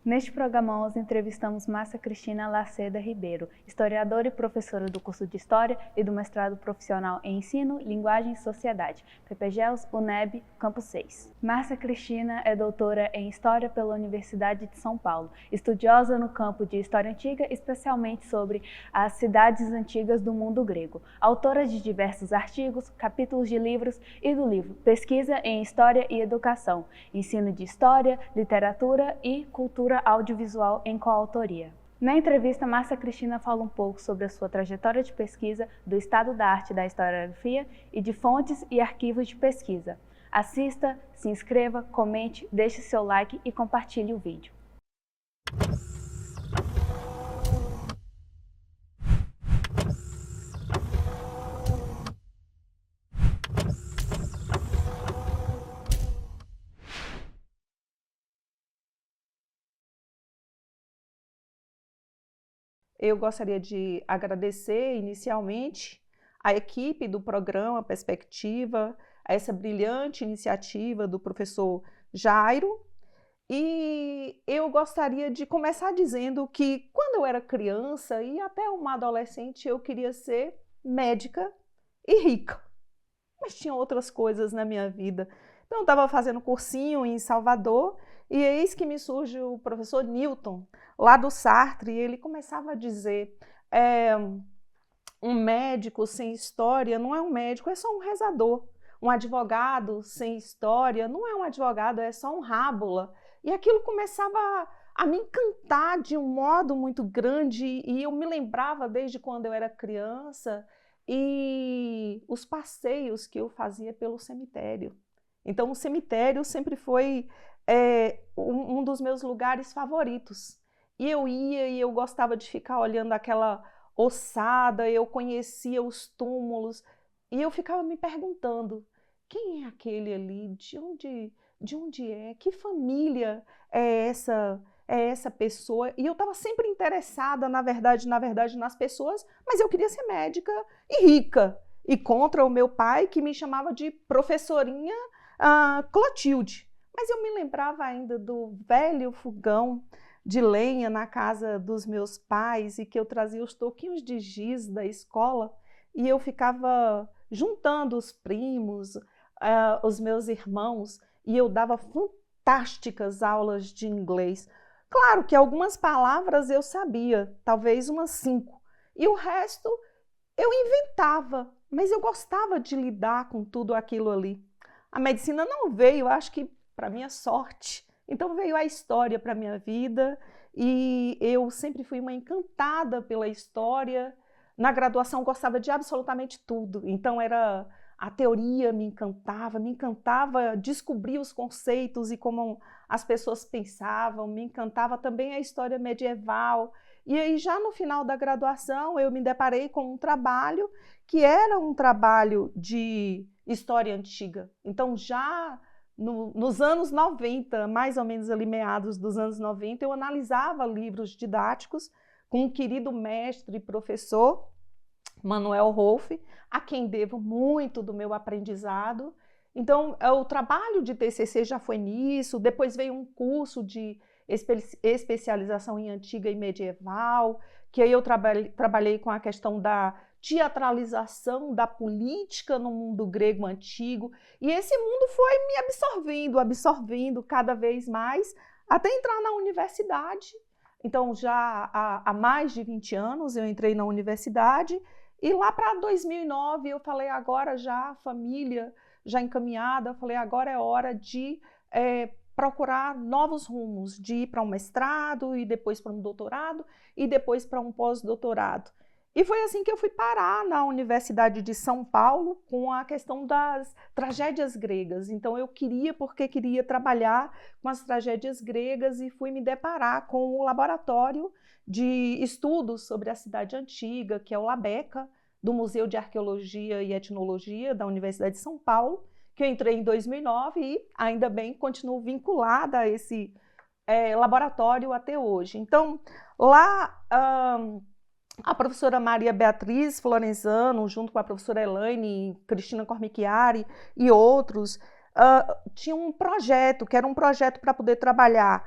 Neste programa, nós entrevistamos Márcia Cristina Lacerda Ribeiro, historiadora e professora do curso de História e do mestrado profissional em Ensino, Linguagem e Sociedade, PPGELS, UNEB, Campus 6. Márcia Cristina é doutora em História pela Universidade de São Paulo, estudiosa no campo de História Antiga, especialmente sobre as cidades antigas do mundo grego, autora de diversos artigos, capítulos de livros e do livro Pesquisa em História e Educação, Ensino de História, Literatura e Cultura Audiovisual em coautoria. Na entrevista, Márcia Cristina fala um pouco sobre a sua trajetória de pesquisa, do estado da arte da historiografia e de fontes e arquivos de pesquisa. Assista, se inscreva, comente, deixe seu like e compartilhe o vídeo. Eu gostaria de agradecer inicialmente a equipe do programa Perspectiva, a essa brilhante iniciativa do professor Jairo. E eu gostaria de começar dizendo que quando eu era criança e até uma adolescente, eu queria ser médica e rica. Mas tinha outras coisas na minha vida. Então eu estava fazendo cursinho em Salvador e eis que me surge o professor Newton, lá do Sartre, e ele começava a dizer, um médico sem história não é um médico, é só um rezador. Um advogado sem história não é um advogado, é só um rábula. E aquilo começava a me encantar de um modo muito grande, e eu me lembrava desde quando eu era criança e os passeios que eu fazia pelo cemitério. Então o cemitério sempre foi um dos meus lugares favoritos. E eu ia e eu gostava de ficar olhando aquela ossada, eu conhecia os túmulos e eu ficava me perguntando, quem é aquele ali? De onde é? Que família é essa pessoa? E eu estava sempre interessada, na verdade, nas pessoas, mas eu queria ser médica e rica. E contra o meu pai, que me chamava de professorinha Clotilde. Mas eu me lembrava ainda do velho fogão de lenha na casa dos meus pais e que eu trazia os toquinhos de giz da escola e eu ficava juntando os primos, os meus irmãos, e eu dava fantásticas aulas de inglês. Claro que algumas palavras eu sabia, talvez umas 5, e o resto eu inventava, mas eu gostava de lidar com tudo aquilo ali. A medicina não veio, acho que para minha sorte. Então veio a história para a minha vida e eu sempre fui uma encantada pela história. Na graduação gostava de absolutamente tudo, então a teoria me encantava descobrir os conceitos e como as pessoas pensavam, me encantava também a história medieval. E aí já no final da graduação eu me deparei com um trabalho que era um trabalho de história antiga. Então já nos anos 90, mais ou menos ali meados dos anos 90, eu analisava livros didáticos com um querido mestre e professor, Manuel Rolfe, a quem devo muito do meu aprendizado. Então, o trabalho de TCC já foi nisso, depois veio um curso de especialização em antiga e medieval, que aí eu trabalhei com a questão da teatralização da política no mundo grego antigo, e esse mundo foi me absorvendo cada vez mais, até entrar na universidade. Então, já há mais de 20 anos eu entrei na universidade, e lá para 2009 eu falei, agora já família, já encaminhada, eu falei, agora é hora de procurar novos rumos, de ir para um mestrado, e depois para um doutorado, e depois para um pós-doutorado. E foi assim que eu fui parar na Universidade de São Paulo com a questão das tragédias gregas. Então eu queria trabalhar com as tragédias gregas e fui me deparar com o laboratório de estudos sobre a cidade antiga, que é o LABECA, do Museu de Arqueologia e Etnologia da Universidade de São Paulo, que eu entrei em 2009 e ainda bem continuo vinculada a esse laboratório até hoje. Então lá a professora Maria Beatriz Florenzano, junto com a professora Elaine, Cristina Cormichiari e outros, tinha um projeto, que era um projeto para poder trabalhar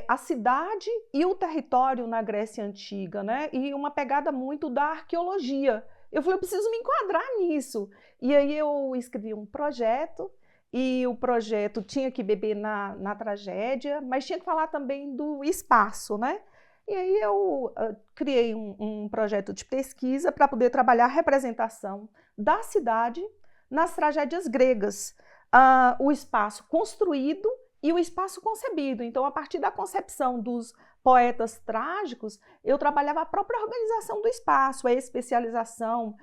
a cidade e o território na Grécia Antiga, né? E uma pegada muito da arqueologia. Eu falei, eu preciso me enquadrar nisso. E aí eu escrevi um projeto, e o projeto tinha que beber na tragédia, mas tinha que falar também do espaço, né? E aí eu criei um projeto de pesquisa para poder trabalhar a representação da cidade nas tragédias gregas. O espaço construído e o espaço concebido. Então, a partir da concepção dos poetas trágicos, eu trabalhava a própria organização do espaço, a especialização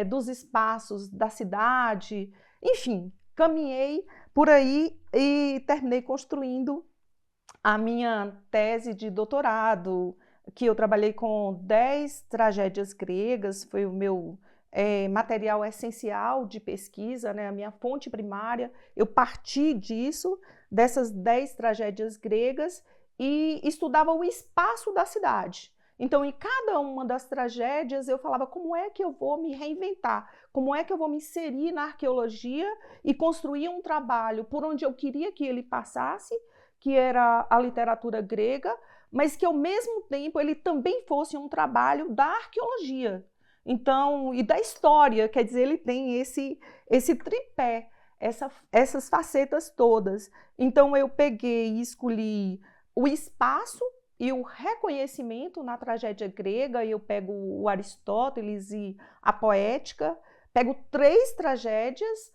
dos espaços da cidade, enfim, caminhei por aí e terminei construindo a minha tese de doutorado, que eu trabalhei com 10 tragédias gregas, foi o meu material essencial de pesquisa, né, a minha fonte primária. Eu parti disso, dessas 10 tragédias gregas, e estudava o espaço da cidade. Então, em cada uma das tragédias, eu falava como é que eu vou me reinventar, como é que eu vou me inserir na arqueologia e construir um trabalho por onde eu queria que ele passasse, que era a literatura grega, mas que ao mesmo tempo ele também fosse um trabalho da arqueologia. Então, e da história, quer dizer, ele tem esse tripé, essas facetas todas. Então, eu peguei e escolhi o espaço e o reconhecimento na tragédia grega. Eu pego o Aristóteles e a poética, pego 3 tragédias,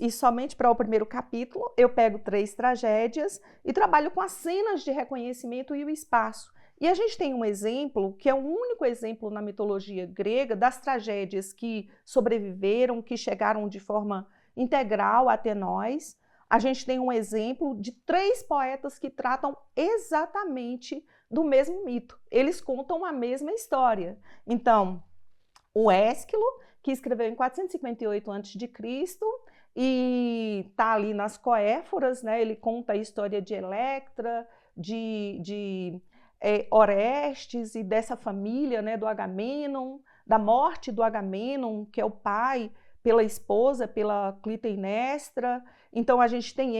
e somente para o primeiro capítulo eu pego 3 tragédias e trabalho com as cenas de reconhecimento e o espaço. E a gente tem um exemplo, que é o único exemplo na mitologia grega, das tragédias que sobreviveram, que chegaram de forma integral até nós. A gente tem um exemplo de 3 poetas que tratam exatamente do mesmo mito. Eles contam a mesma história. Então, o Ésquilo, que escreveu em 458 a.C., e está ali nas Coéforas, né? Ele conta a história de Electra, de Orestes e dessa família, né, do Agamenon, da morte do Agamenon, que é o pai, pela esposa, pela Clitemnestra. Então, a gente tem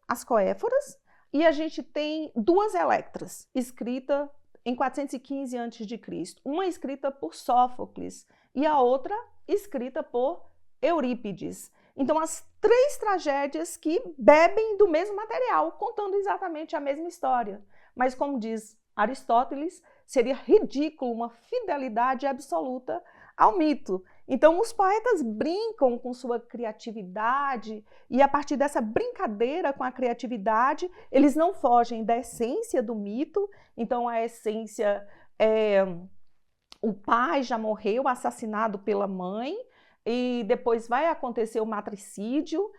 as Coéforas, e a gente tem 2 Electras, escritas em 415 a.C., uma escrita por Sófocles e a outra escrita por Eurípides. Então, as 3 tragédias que bebem do mesmo material, contando exatamente a mesma história. Mas, como diz Aristóteles, seria ridículo uma fidelidade absoluta ao mito. Então, os poetas brincam com sua criatividade, e a partir dessa brincadeira com a criatividade, eles não fogem da essência do mito. Então, a essência é: o pai já morreu, assassinado pela mãe, e depois vai acontecer o matricídio,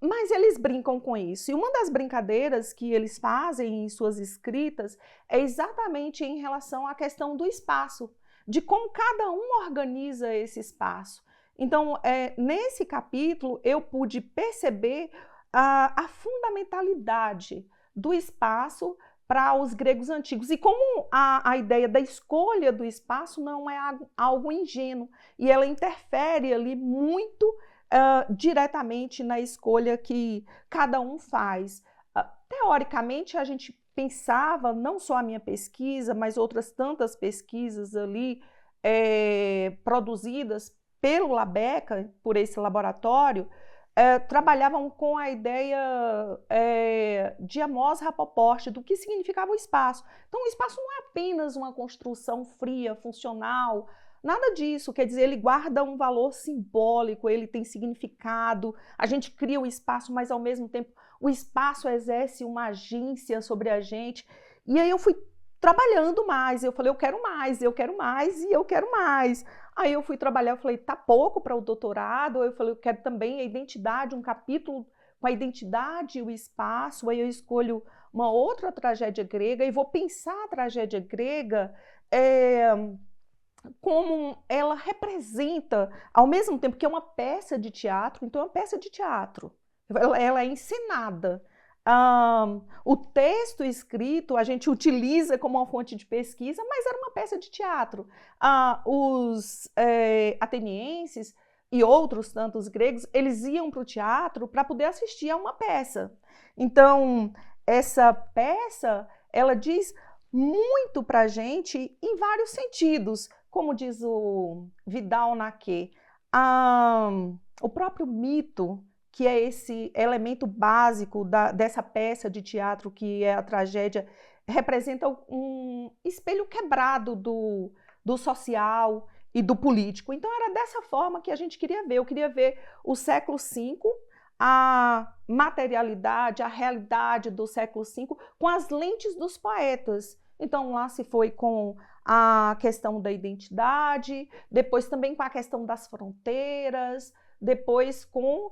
mas eles brincam com isso. E uma das brincadeiras que eles fazem em suas escritas é exatamente em relação à questão do espaço, de como cada um organiza esse espaço. Então, nesse capítulo, eu pude perceber a fundamentalidade do espaço para os gregos antigos, e como a ideia da escolha do espaço não é algo ingênuo, e ela interfere ali muito diretamente na escolha que cada um faz. Teoricamente, a gente pensava, não só a minha pesquisa, mas outras tantas pesquisas ali produzidas pelo Labeca, por esse laboratório, trabalhavam com a ideia de Amos Rapoport, do que significava o espaço. Então, o espaço não é apenas uma construção fria, funcional, nada disso. Quer dizer, ele guarda um valor simbólico, ele tem significado. A gente cria o espaço, mas ao mesmo tempo o espaço exerce uma agência sobre a gente. E aí eu fui trabalhando mais, eu falei, eu quero mais, eu quero mais e eu quero mais. Aí eu fui trabalhar, eu falei, tá pouco para o doutorado. Eu falei, eu quero também a identidade, um capítulo com a identidade e o espaço. Aí eu escolho uma outra tragédia grega e vou pensar a tragédia grega como ela representa, ao mesmo tempo que é uma peça de teatro. Então é uma peça de teatro, ela é encenada. O texto escrito a gente utiliza como uma fonte de pesquisa, mas era uma peça de teatro. Os atenienses e outros tantos gregos, eles iam para o teatro para poder assistir a uma peça. Então, essa peça, ela diz muito para a gente em vários sentidos, como diz o Vidal-Naquet, o próprio mito, que é esse elemento básico dessa peça de teatro que é a tragédia, representa um espelho quebrado do social e do político. Então era dessa forma que a gente queria ver. Eu queria ver o século V, a materialidade, a realidade do século V, com as lentes dos poetas. Então lá se foi com a questão da identidade, depois também com a questão das fronteiras, depois com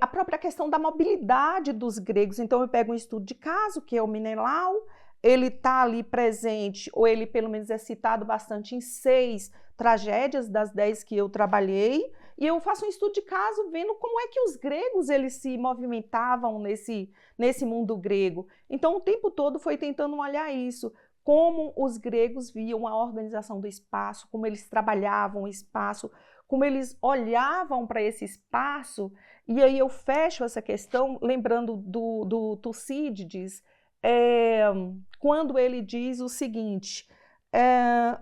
a própria questão da mobilidade dos gregos. Então eu pego um estudo de caso, que é o Menelau, ele está ali presente, ou ele pelo menos é citado bastante em 6 tragédias das 10 que eu trabalhei, e eu faço um estudo de caso vendo como é que os gregos eles se movimentavam nesse mundo grego. Então o tempo todo foi tentando olhar isso, como os gregos viam a organização do espaço, como eles trabalhavam o espaço, como eles olhavam para esse espaço. E aí eu fecho essa questão lembrando do Tucídides, quando ele diz o seguinte,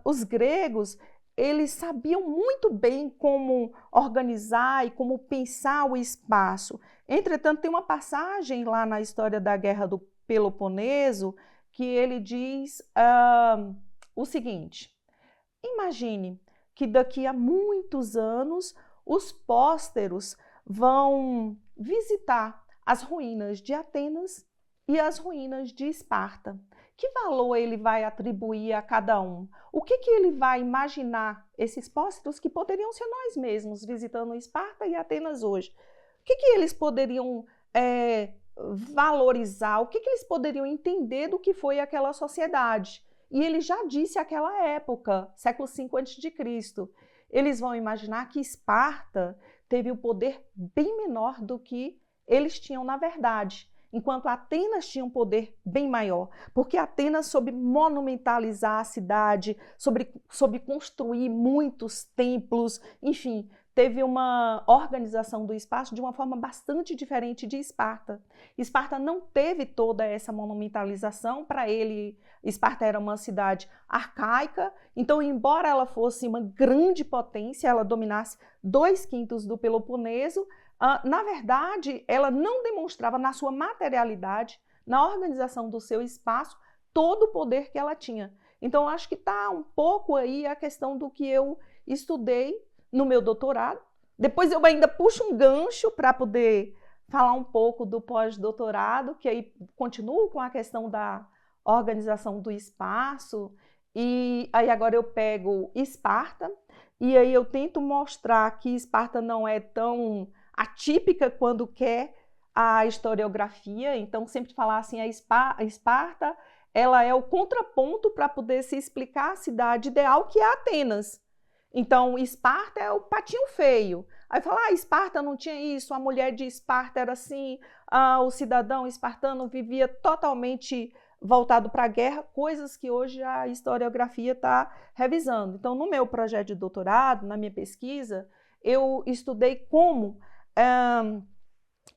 os gregos eles sabiam muito bem como organizar e como pensar o espaço. Entretanto, tem uma passagem lá na história da Guerra do Peloponeso que ele diz o seguinte: imagine que daqui a muitos anos os pósteros vão visitar as ruínas de Atenas e as ruínas de Esparta. Que valor ele vai atribuir a cada um? O que ele vai imaginar esses pósteros que poderiam ser nós mesmos visitando Esparta e Atenas hoje? O que eles poderiam valorizar? O que eles poderiam entender do que foi aquela sociedade? E ele já disse àquela época, século V a.C., eles vão imaginar que Esparta teve um poder bem menor do que eles tinham na verdade, enquanto Atenas tinha um poder bem maior, porque Atenas soube monumentalizar a cidade, soube construir muitos templos, enfim, teve uma organização do espaço de uma forma bastante diferente de Esparta. Esparta não teve toda essa monumentalização. Para ele, Esparta era uma cidade arcaica, então, embora ela fosse uma grande potência, ela dominasse 2/5 do Peloponeso, na verdade, ela não demonstrava na sua materialidade, na organização do seu espaço, todo o poder que ela tinha. Então, acho que está um pouco aí a questão do que eu estudei no meu doutorado. Depois eu ainda puxo um gancho para poder falar um pouco do pós-doutorado, que aí continuo com a questão da organização do espaço, e aí agora eu pego Esparta, e aí eu tento mostrar que Esparta não é tão atípica quando quer a historiografia, então sempre falar assim, a Esparta, ela é o contraponto para poder se explicar a cidade ideal, que é Atenas. Então, Esparta é o patinho feio. Aí fala, Esparta não tinha isso, a mulher de Esparta era assim, o cidadão espartano vivia totalmente voltado para a guerra, coisas que hoje a historiografia está revisando. Então, no meu projeto de doutorado, na minha pesquisa, eu estudei como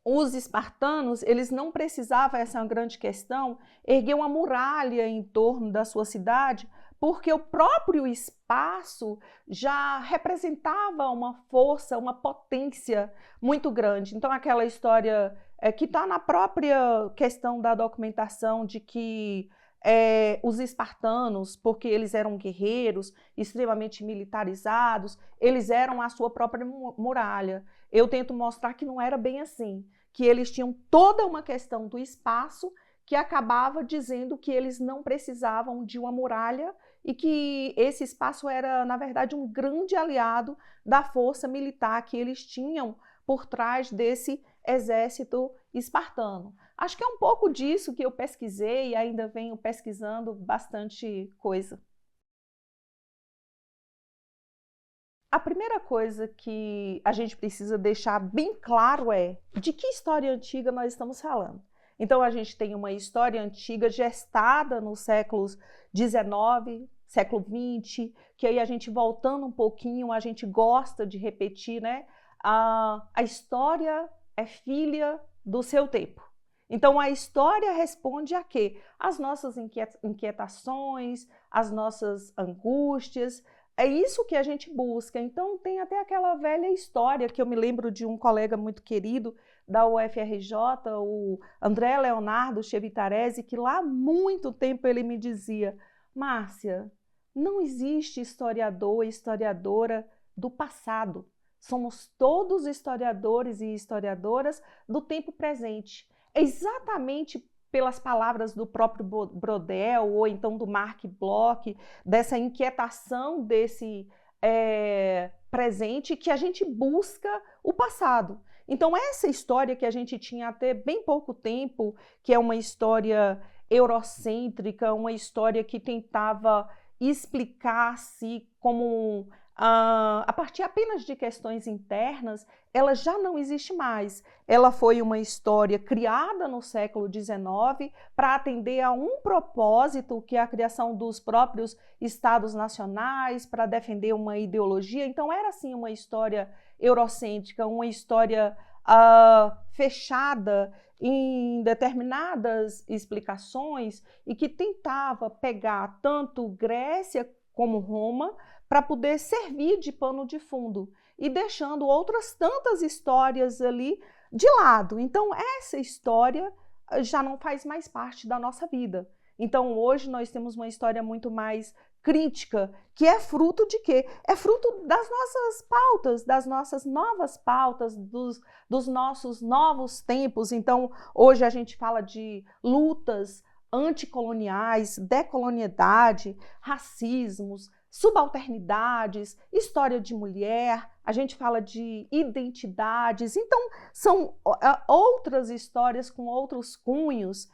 os espartanos, eles não precisavam, essa é uma grande questão, erguer uma muralha em torno da sua cidade, porque o próprio espaço já representava uma força, uma potência muito grande. Então, aquela história que está na própria questão da documentação de que os espartanos, porque eles eram guerreiros, extremamente militarizados, eles eram a sua própria muralha. Eu tento mostrar que não era bem assim, que eles tinham toda uma questão do espaço que acabava dizendo que eles não precisavam de uma muralha e que esse espaço era, na verdade, um grande aliado da força militar que eles tinham por trás desse exército espartano. Acho que é um pouco disso que eu pesquisei e ainda venho pesquisando bastante coisa. A primeira coisa que a gente precisa deixar bem claro é de que história antiga nós estamos falando. Então, a gente tem uma história antiga gestada nos séculos XIX, século XX, que aí a gente voltando um pouquinho, a gente gosta de repetir, né? a história é filha do seu tempo. Então, a história responde a quê? As nossas inquietações, as nossas angústias. É isso que a gente busca. Então, tem até aquela velha história que eu me lembro de um colega muito querido da UFRJ, o André Leonardo Chevitarese, que lá há muito tempo ele me dizia: Márcia, não existe historiador e historiadora do passado. Somos todos historiadores e historiadoras do tempo presente. Exatamente pelas palavras do próprio Brodel ou então do Marc Bloch, dessa inquietação desse presente que a gente busca o passado. Então essa história que a gente tinha até bem pouco tempo, que é uma história eurocêntrica, uma história que tentava explicar-se como a partir apenas de questões internas, ela já não existe mais. Ela foi uma história criada no século XIX para atender a um propósito, que é a criação dos próprios estados nacionais, para defender uma ideologia. Então era assim uma história eurocêntrica, uma história fechada em determinadas explicações e que tentava pegar tanto Grécia como Roma para poder servir de pano de fundo e deixando outras tantas histórias ali de lado. Então, essa história já não faz mais parte da nossa vida. Então, hoje nós temos uma história muito mais crítica, que é fruto de quê? É fruto das nossas pautas, das nossas novas pautas, dos nossos novos tempos. Então, hoje a gente fala de lutas anticoloniais, decolonialidade, racismos, subalternidades, história de mulher, a gente fala de identidades. Então, são outras histórias com outros cunhos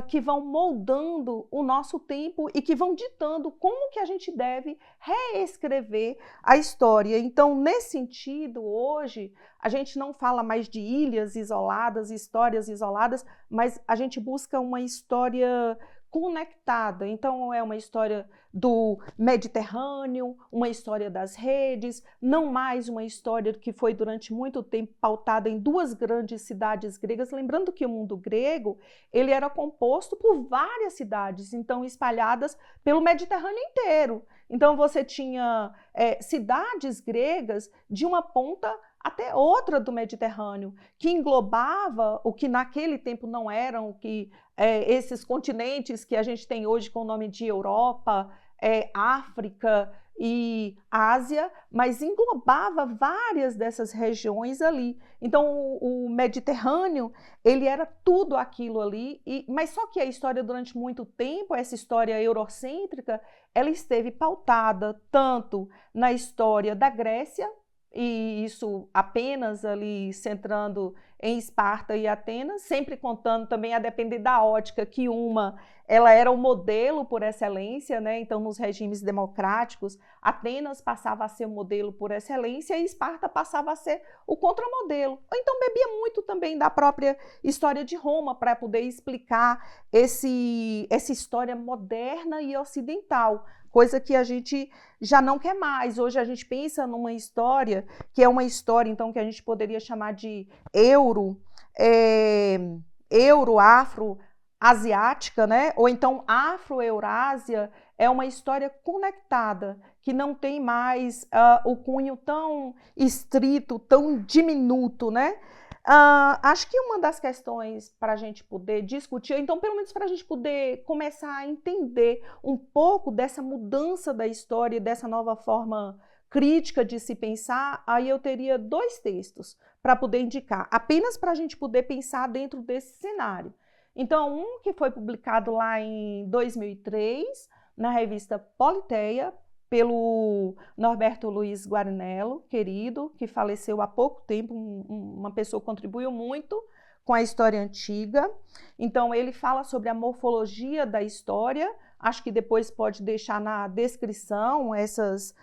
que vão moldando o nosso tempo e que vão ditando como que a gente deve reescrever a história. Então, nesse sentido, hoje, a gente não fala mais de ilhas isoladas, histórias isoladas, mas a gente busca uma história conectada. Então, é uma história do Mediterrâneo, uma história das redes, não mais uma história que foi durante muito tempo pautada em duas grandes cidades gregas. Lembrando que o mundo grego, ele era composto por várias cidades, então espalhadas pelo Mediterrâneo inteiro. Então, você tinha cidades gregas de uma ponta até outra do Mediterrâneo, que englobava o que naquele tempo não eram esses continentes que a gente tem hoje com o nome de Europa, África e Ásia, mas englobava várias dessas regiões ali. Então, o Mediterrâneo, ele era tudo aquilo ali, mas só que a história durante muito tempo, essa história eurocêntrica, ela esteve pautada tanto na história da Grécia, e isso apenas ali centrando em Esparta e Atenas, sempre contando também a depender da ótica, que ela era o modelo por excelência, né? Então nos regimes democráticos, Atenas passava a ser o modelo por excelência e Esparta passava a ser o contramodelo. Então bebia muito também da própria história de Roma para poder explicar essa história moderna e ocidental, coisa que a gente já não quer mais. Hoje a gente pensa numa história que é uma história, então, que a gente poderia chamar de afro-asiática, né? Ou então afro-eurásia, é uma história conectada, que não tem mais o cunho tão estrito, tão diminuto, né? Acho que uma das questões para a gente poder discutir, então pelo menos para a gente poder começar a entender um pouco dessa mudança da história, dessa nova forma crítica de se pensar, aí eu teria 2 textos para poder indicar, apenas para a gente poder pensar dentro desse cenário. Então, um que foi publicado lá em 2003, na revista Politeia, pelo Norberto Luiz Guarinello, querido, que faleceu há pouco tempo, uma pessoa que contribuiu muito com a história antiga. Então, ele fala sobre a morfologia da história, acho que depois pode deixar na descrição essas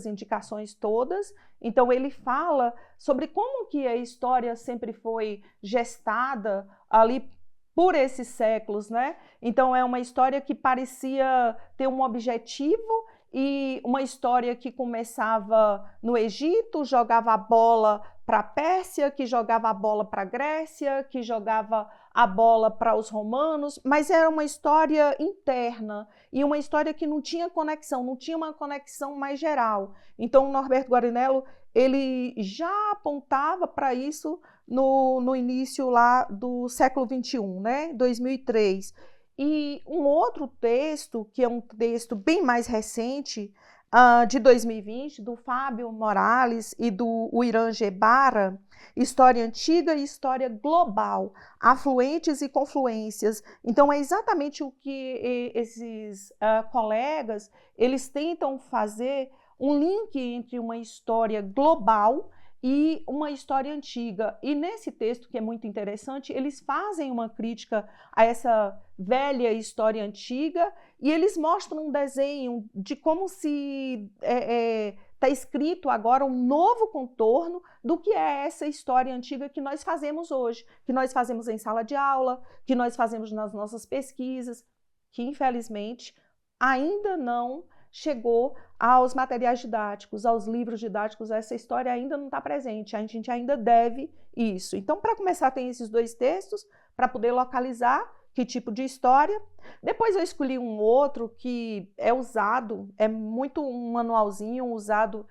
indicações todas. Então, ele fala sobre como que a história sempre foi gestada ali por esses séculos, né? Então, é uma história que parecia ter um objetivo e uma história que começava no Egito, jogava a bola para a Pérsia, que jogava a bola para a Grécia, que jogava a bola para os romanos, mas era uma história interna e uma história que não tinha conexão, não tinha uma conexão mais geral. Então, o Norberto Guarinello, ele já apontava para isso no início lá do século XXI, né? 2003. E um outro texto, que é um texto bem mais recente, de 2020, do Fábio Morales e do Uiran Gebara, História Antiga e História Global, Afluentes e Confluências. Então, é exatamente o que esses colegas, eles tentam fazer um link entre uma história global e uma história antiga. E nesse texto, que é muito interessante, eles fazem uma crítica a essa velha história antiga e eles mostram um desenho de como se está escrito agora um novo contorno do que é essa história antiga que nós fazemos hoje, que nós fazemos em sala de aula, que nós fazemos nas nossas pesquisas, que infelizmente ainda não chegou aos materiais didáticos, aos livros didáticos. Essa história ainda não está presente, a gente ainda deve isso. Então, para começar, tem esses dois textos, para poder localizar que tipo de história. Depois eu escolhi um outro que é usado, é muito um manualzinho usado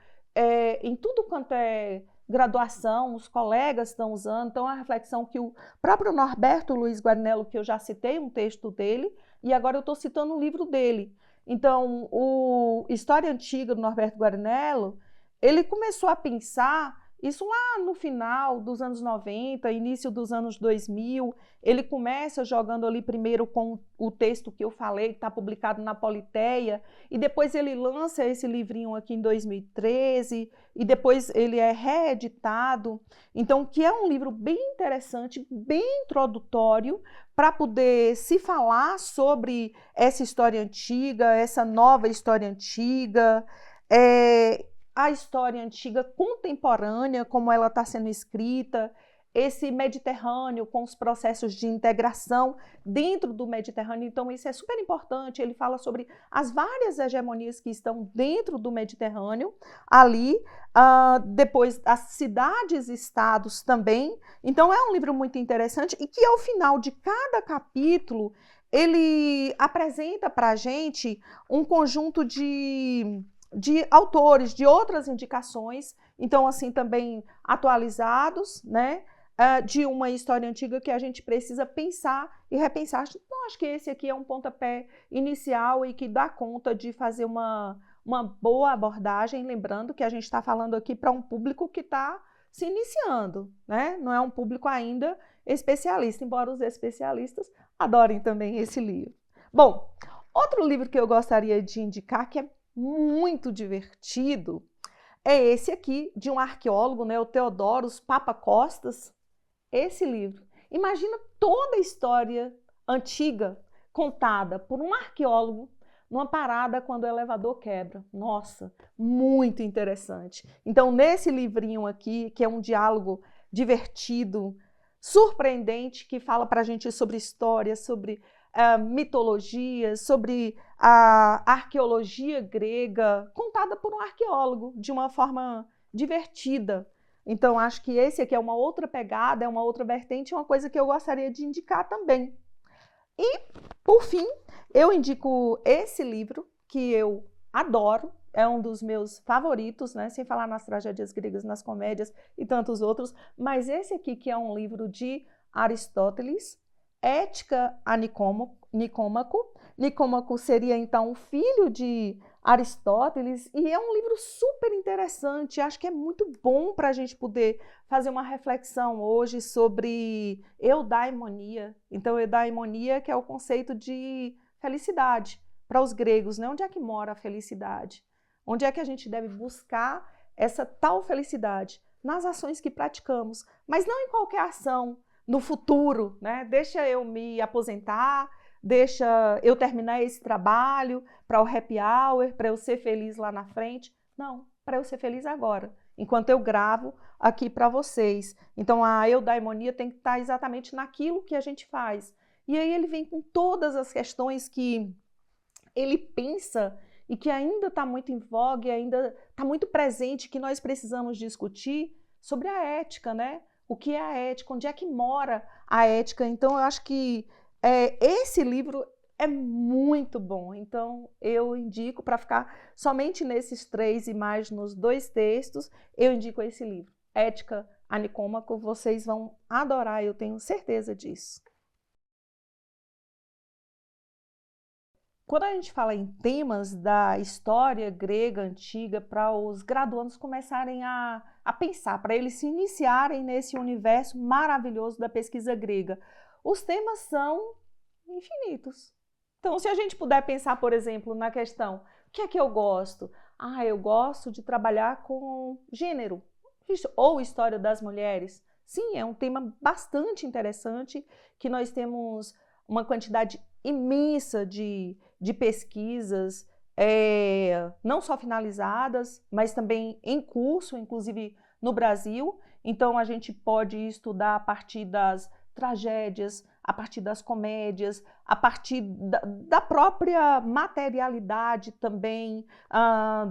em tudo quanto é graduação, os colegas estão usando. Então, a reflexão que o próprio Norberto Luiz Guarinello, que eu já citei um texto dele, e agora eu estou citando um livro dele. Então, o História Antiga do Norberto Guarinello, ele começou a pensar isso lá no final dos anos 90, início dos anos 2000. Ele começa jogando ali primeiro com o texto que eu falei, que está publicado na Politeia, e depois ele lança esse livrinho aqui em 2013, e depois ele é reeditado. Então, que é um livro bem interessante, bem introdutório, para poder se falar sobre essa história antiga, essa nova história antiga, a história antiga contemporânea, como ela está sendo escrita, esse Mediterrâneo com os processos de integração dentro do Mediterrâneo. Então, isso é super importante. Ele fala sobre as várias hegemonias que estão dentro do Mediterrâneo, ali, depois as cidades-estados também. Então, é um livro muito interessante e que, ao final de cada capítulo, ele apresenta para a gente um conjunto de autores, de outras indicações, então, assim, também atualizados, né, de uma história antiga que a gente precisa pensar e repensar. Então, acho que esse aqui é um pontapé inicial e que dá conta de fazer uma boa abordagem, lembrando que a gente está falando aqui para um público que está se iniciando, né? Não é um público ainda especialista, embora os especialistas adorem também esse livro. Bom, outro livro que eu gostaria de indicar, que é muito divertido, é esse aqui, de um arqueólogo, né, o Theodoros Papakostas. Esse livro. Imagina toda a história antiga contada por um arqueólogo numa parada quando o elevador quebra. Nossa, muito interessante. Então, nesse livrinho aqui, que é um diálogo divertido, surpreendente, que fala para a gente sobre história, sobre mitologia, sobre a arqueologia grega, contada por um arqueólogo de uma forma divertida. Então, acho que esse aqui é uma outra pegada, é uma outra vertente, uma coisa que eu gostaria de indicar também. E, por fim, eu indico esse livro, que eu adoro, é um dos meus favoritos, né? Sem falar nas tragédias gregas, nas comédias e tantos outros, mas esse aqui, que é um livro de Aristóteles, Ética a Nicômaco. Nicômaco seria, então, o filho de Aristóteles, e é um livro super interessante. Acho que é muito bom para a gente poder fazer uma reflexão hoje sobre eudaimonia. Então, eudaimonia, que é o conceito de felicidade para os gregos, né? Onde é que mora a felicidade? Onde é que a gente deve buscar essa tal felicidade? Nas ações que praticamos, mas não em qualquer ação no futuro, né? Deixa eu me aposentar, deixa eu terminar esse trabalho para o happy hour, para eu ser feliz lá na frente. Não, para eu ser feliz agora, enquanto eu gravo aqui para vocês. Então, a eudaimonia tem que estar exatamente naquilo que a gente faz. E aí ele vem com todas as questões que ele pensa e que ainda está muito em voga, ainda está muito presente, que nós precisamos discutir sobre a ética, né? O que é a ética, onde é que mora a ética. Então, eu acho que esse livro é muito bom. Então, eu indico, para ficar somente nesses 3 e mais nos 2 textos, eu indico esse livro, Ética a Nicômaco. Vocês vão adorar, eu tenho certeza disso. Quando a gente fala em temas da história grega antiga, para os graduandos começarem a pensar, para eles se iniciarem nesse universo maravilhoso da pesquisa grega, os temas são infinitos. Então, se a gente puder pensar, por exemplo, na questão, o que é que eu gosto? Eu gosto de trabalhar com gênero ou história das mulheres. Sim, é um tema bastante interessante, que nós temos uma quantidade imensa de pesquisas, não só finalizadas, mas também em curso, inclusive no Brasil. Então, a gente pode estudar a partir das tragédias, a partir das comédias, a partir da própria materialidade também,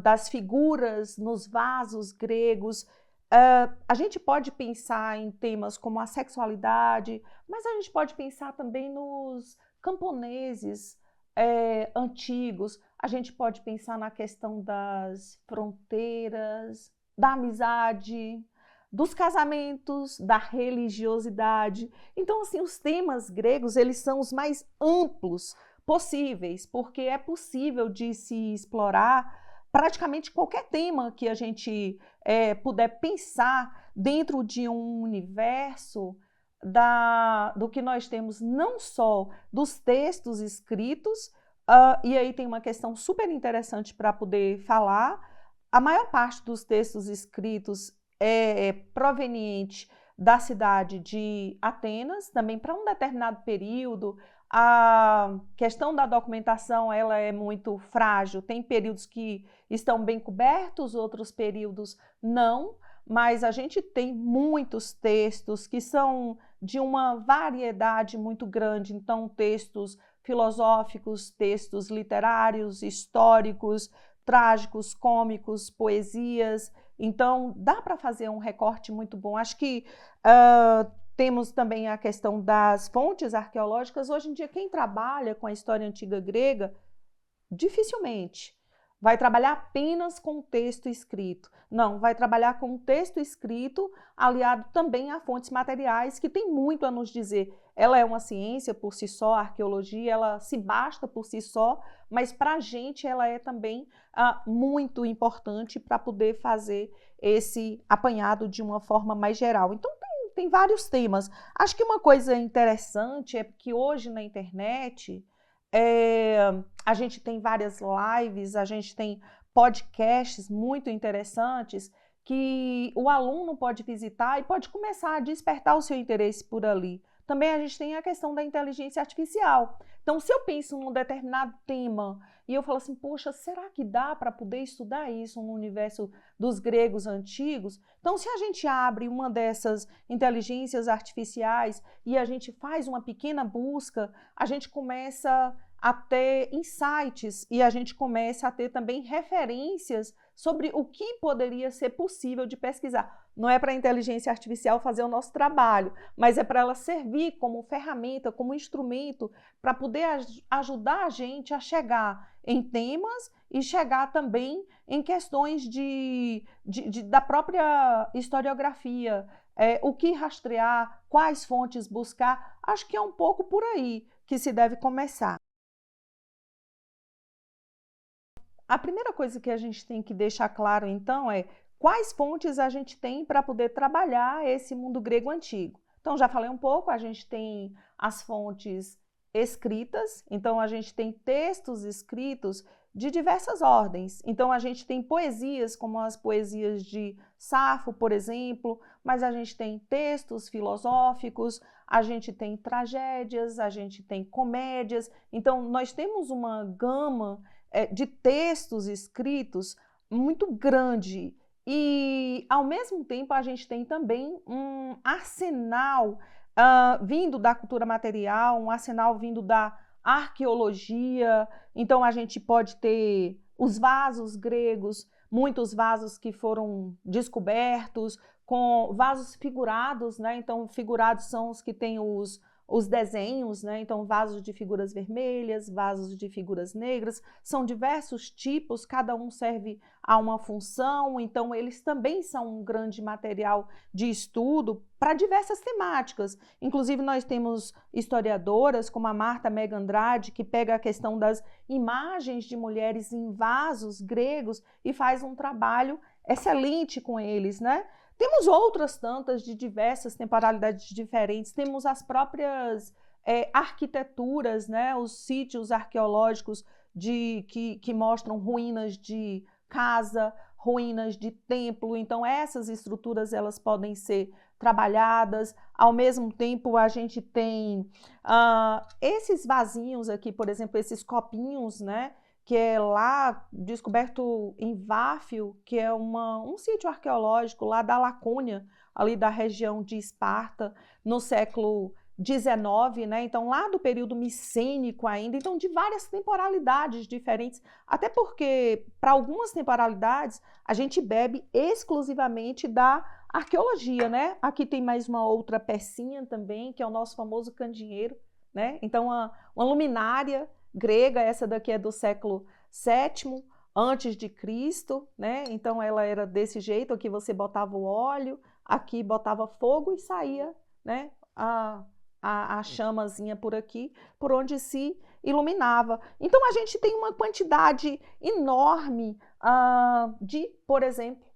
das figuras nos vasos gregos. A gente pode pensar em temas como a sexualidade, mas a gente pode pensar também nos camponeses antigos, a gente pode pensar na questão das fronteiras, da amizade, dos casamentos, da religiosidade. Então, assim, os temas gregos, eles são os mais amplos possíveis, porque é possível de se explorar praticamente qualquer tema que a gente puder pensar dentro de um universo do que nós temos, não só dos textos escritos, e aí tem uma questão super interessante para poder falar. A maior parte dos textos escritos é proveniente da cidade de Atenas, também para um determinado período. A questão da documentação, ela é muito frágil, tem períodos que estão bem cobertos, outros períodos não, mas a gente tem muitos textos que são de uma variedade muito grande, então textos filosóficos, textos literários, históricos, trágicos, cômicos, poesias. Então, dá para fazer um recorte muito bom. Acho que temos também a questão das fontes arqueológicas. Hoje em dia, quem trabalha com a história antiga grega, dificilmente vai trabalhar apenas com o texto escrito. Não, vai trabalhar com o texto escrito aliado também a fontes materiais, que tem muito a nos dizer. Ela é uma ciência por si só, a arqueologia, ela se basta por si só, mas para a gente ela é também muito importante para poder fazer esse apanhado de uma forma mais geral. Então, tem vários temas. Acho que uma coisa interessante é que hoje na internet a gente tem várias lives, a gente tem podcasts muito interessantes que o aluno pode visitar e pode começar a despertar o seu interesse por ali. Também a gente tem a questão da inteligência artificial. Então, se eu penso num determinado tema e eu falo assim, poxa, será que dá para poder estudar isso no universo dos gregos antigos? Então, se a gente abre uma dessas inteligências artificiais e a gente faz uma pequena busca, a gente começa a ter insights e a gente começa a ter também referências sobre o que poderia ser possível de pesquisar. Não é para a inteligência artificial fazer o nosso trabalho, mas é para ela servir como ferramenta, como instrumento para poder ajudar a gente a chegar em temas e chegar também em questões da própria historiografia, o que rastrear, quais fontes buscar. Acho que é um pouco por aí que se deve começar. A primeira coisa que a gente tem que deixar claro, então, é quais fontes a gente tem para poder trabalhar esse mundo grego antigo. Então, já falei um pouco, a gente tem as fontes escritas, então a gente tem textos escritos de diversas ordens. Então, a gente tem poesias, como as poesias de Safo, por exemplo, mas a gente tem textos filosóficos, a gente tem tragédias, a gente tem comédias. Então, nós temos uma gama de textos escritos muito grande e, ao mesmo tempo, a gente tem também um arsenal vindo da cultura material, um arsenal vindo da arqueologia. Então, a gente pode ter os vasos gregos, muitos vasos que foram descobertos, com vasos figurados, né? Então, figurados são os que têm os desenhos, né? Então, vasos de figuras vermelhas, vasos de figuras negras, são diversos tipos, cada um serve a uma função, então eles também são um grande material de estudo para diversas temáticas. Inclusive, nós temos historiadoras como a Marta Mega Andrade, que pega a questão das imagens de mulheres em vasos gregos e faz um trabalho excelente com eles, né? Temos outras tantas de diversas temporalidades diferentes, temos as próprias arquiteturas, né? Os sítios arqueológicos que mostram ruínas de casa, ruínas de templo, então essas estruturas elas podem ser trabalhadas. Ao mesmo tempo a gente tem esses vasinhos aqui, por exemplo, esses copinhos, né? Que é lá descoberto em Váfio, que é um sítio arqueológico lá da Lacônia, ali da região de Esparta, no século XIX, né? Então lá do período micênico ainda, então de várias temporalidades diferentes, até porque para algumas temporalidades a gente bebe exclusivamente da arqueologia, né? Aqui tem mais uma outra pecinha também, que é o nosso famoso candeeiro, né? Então uma luminária grega, essa daqui é do século VII antes de Cristo, né? Então ela era desse jeito, aqui você botava o óleo, aqui botava fogo e saía, né? A chamazinha por aqui, por onde se iluminava. Então a gente tem uma quantidade enorme de, por exemplo,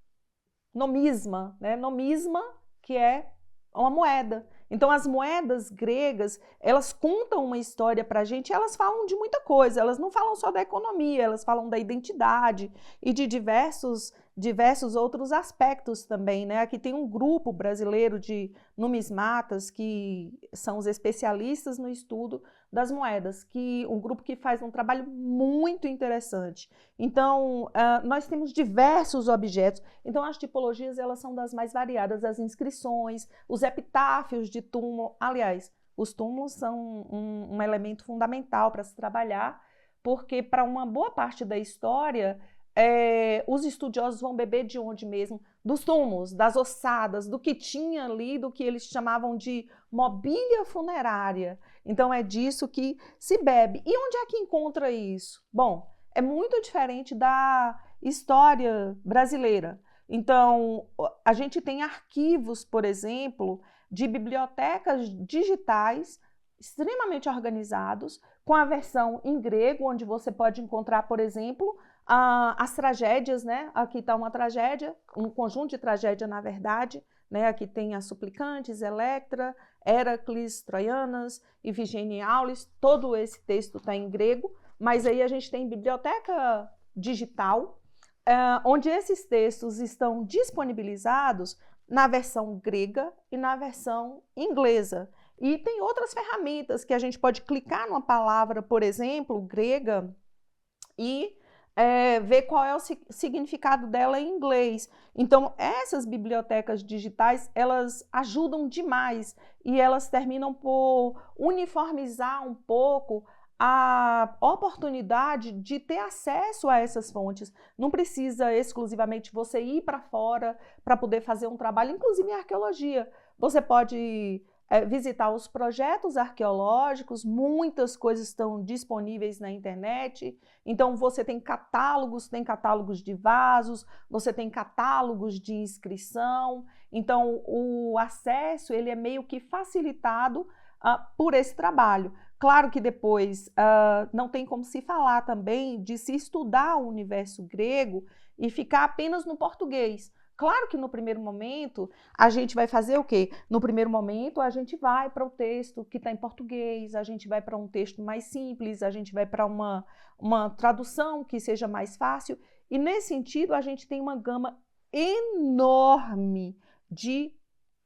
nomisma, né? Nomisma, que é uma moeda. Então, as moedas gregas, elas contam uma história para a gente, elas falam de muita coisa, elas não falam só da economia, elas falam da identidade e de diversos outros aspectos também, né? Aqui tem um grupo brasileiro de numismatas que são os especialistas no estudo das moedas, um grupo que faz um trabalho muito interessante. Então, nós temos diversos objetos, então as tipologias elas são das mais variadas, as inscrições, os epitáfios de túmulo, aliás, os túmulos são um elemento fundamental para se trabalhar, porque para uma boa parte da história, os estudiosos vão beber de onde mesmo? Dos túmulos, das ossadas, do que tinha ali, do que eles chamavam de mobília funerária. Então é disso que se bebe. E onde é que encontra isso? Bom, é muito diferente da história brasileira. Então, a gente tem arquivos, por exemplo, de bibliotecas digitais extremamente organizados, com a versão em grego, onde você pode encontrar, por exemplo, as tragédias, né? Aqui está uma tragédia, um conjunto de tragédia, na verdade, né? Aqui tem as Suplicantes, Electra, Heracles, Troianas, Ifigênia e Aulis, todo esse texto está em grego, mas aí a gente tem biblioteca digital, onde esses textos estão disponibilizados na versão grega e na versão inglesa. E tem outras ferramentas que a gente pode clicar numa palavra, por exemplo, grega, e ver qual é o significado dela em inglês. Então, essas bibliotecas digitais, elas ajudam demais e elas terminam por uniformizar um pouco a oportunidade de ter acesso a essas fontes. Não precisa exclusivamente você ir para fora para poder fazer um trabalho, inclusive em arqueologia. Você pode visitar os projetos arqueológicos, muitas coisas estão disponíveis na internet, então você tem catálogos de vasos, você tem catálogos de inscrição, então o acesso ele é meio que facilitado por esse trabalho. Claro que depois não tem como se falar também de se estudar o universo grego e ficar apenas no português. Claro que no primeiro momento a gente vai fazer o quê? No primeiro momento a gente vai para o texto que está em português, a gente vai para um texto mais simples, a gente vai para uma tradução que seja mais fácil. E nesse sentido a gente tem uma gama enorme de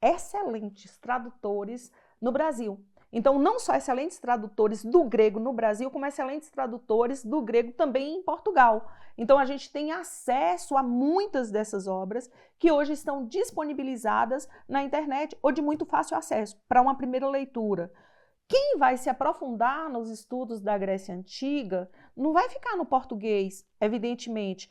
excelentes tradutores no Brasil. Então, não só excelentes tradutores do grego no Brasil, como excelentes tradutores do grego também em Portugal. Então, a gente tem acesso a muitas dessas obras que hoje estão disponibilizadas na internet ou de muito fácil acesso para uma primeira leitura. Quem vai se aprofundar nos estudos da Grécia Antiga não vai ficar no português, evidentemente.